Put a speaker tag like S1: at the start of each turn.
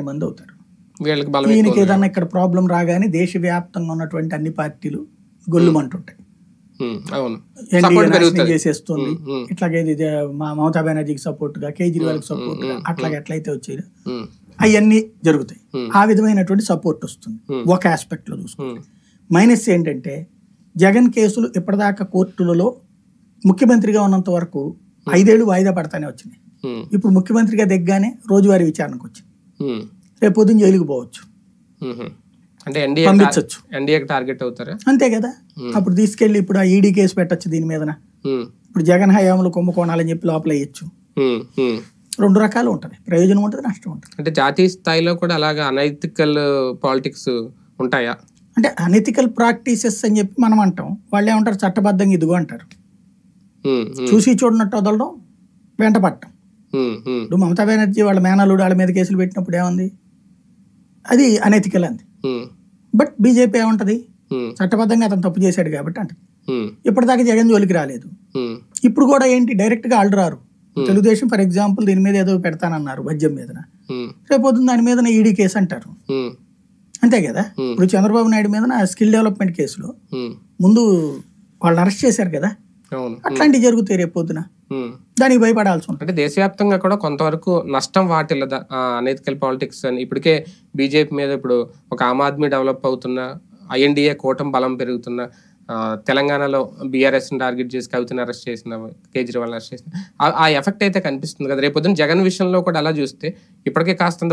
S1: మంది అవుతారు.
S2: వీళ్ళకి బలం
S1: ఈయనకి
S2: ఎక్కువ ఉంది.
S1: ఏదన్నా ఇక్కడ ప్రాబ్లం రాగానే దేశవ్యాప్తంగా ఉన్నటువంటి అన్ని పార్టీలు గొల్లుమంటుంటాయి.
S2: అవును.
S1: ఎన్డీఏ
S2: సపోర్ట్
S1: నాశనం
S2: పెరుగుతుంది.
S1: చేసేస్తుంది, ఇట్లాగే ఇది మా మమతా బెనర్జీకి సపోర్ట్ గా, కేజ్రీవాల్కి సపోర్ట్ గా, అట్లాగే ఎట్లయితే వచ్చేది అవన్నీ జరుగుతాయి. ఆ విధమైనటువంటి సపోర్ట్ వస్తుంది ఒక ఆస్పెక్ట్ లో చూసుకుంటే. మైనస్ ఏంటంటే జగన్ కేసులు ఇప్పటిదాకా కోర్టులలో ముఖ్యమంత్రిగా ఉన్నంత వరకు 5 ఏళ్ళు వాయిదా పడతానే వచ్చినాయి. ఇప్పుడు ముఖ్యమంత్రిగా దిగ్గానే రోజువారీ విచారణకు వచ్చింది. రేపు పొద్దున్న జైలుకు పోవచ్చు,
S2: అంటే
S1: పంపించవచ్చు,
S2: ఎన్డీఏకి టార్గెట్ అవుతారా?
S1: అంతే కదా. అప్పుడు తీసుకెళ్లి ఇప్పుడు ఆ ఈడీ కేసు పెట్టచ్చు దీని మీదన. ఇప్పుడు జగన్ హయాంలో కుంభకోణాలని చెప్పి లోపల వేయచ్చు. 2 రకాలు ఉంటది, ప్రయోజనం ఉంటుంది, నష్టం ఉంటుంది.
S2: అంటే జాతీయ స్థాయిలో కూడా అలాగా అనైతికల్ పాలిటిక్స్ ఉంటాయా?
S1: అంటే అనెథికల్ ప్రాక్టీసెస్ అని చెప్పి మనం అంటాం, వాళ్ళు ఏమంటారు చట్టబద్ధంగా ఇదిగో అంటారు. చూసి చూడనట్టు వదలడం, వెంట పట్టడం. ఇప్పుడు మమతా బెనర్జీ వాళ్ళ మేనల్లుడు వాళ్ళ మీద కేసులు పెట్టినప్పుడు ఏముంది, అది అనెథికల్ అంది. బట్ బీజేపీ ఏమంటది, చట్టబద్ధంగా అతను తప్పు చేశాడు కాబట్టి అంటది. ఇప్పటిదాకా జగన్ జోలికి రాలేదు. ఇప్పుడు కూడా ఏంటి, డైరెక్ట్ గా వాళ్ళు రారు. తెలుగుదేశం ఫర్ ఎగ్జాంపుల్ దీని మీద ఏదో పెడతానన్నారు మద్యం మీద, రేపు పొద్దున్న దాని మీద ఈడీ కేసు అంటారు, అంతే కదా. ఇప్పుడు చంద్రబాబు నాయుడు మీద స్కిల్ డెవలప్మెంట్ కేసులో ముందు వాళ్ళని అరెస్ట్ చేశారు కదా, అట్లాంటివి జరుగుతాయి రేపు పొద్దున, దానికి భయపడాల్సి ఉంటుంది.
S2: అంటే దేశవ్యాప్తంగా కూడా కొంతవరకు నష్టం వాటిల్లదా అనైతికల్ పాలిటిక్స్ అని? ఇప్పటికే బీజేపీ మీద ఇప్పుడు ఒక ఆమ్ ఆద్మీ డెవలప్ అవుతున్న, ఐఎన్డీఏ కూటమి బలం పెరుగుతున్న, తెలంగాణలో బీఆర్ఎస్ టార్గెట్ చేసి కవితను అరెస్ట్ చేసిన, కేజ్రీవాల్ అరెస్ట్ చేసిన, ఆ ఎఫెక్ట్ అయితే కనిపిస్తుంది కదా. రేపు పొద్దున జగన్ విషయంలో కూడా అలా చూస్తే ఇప్పటికే కాస్తంత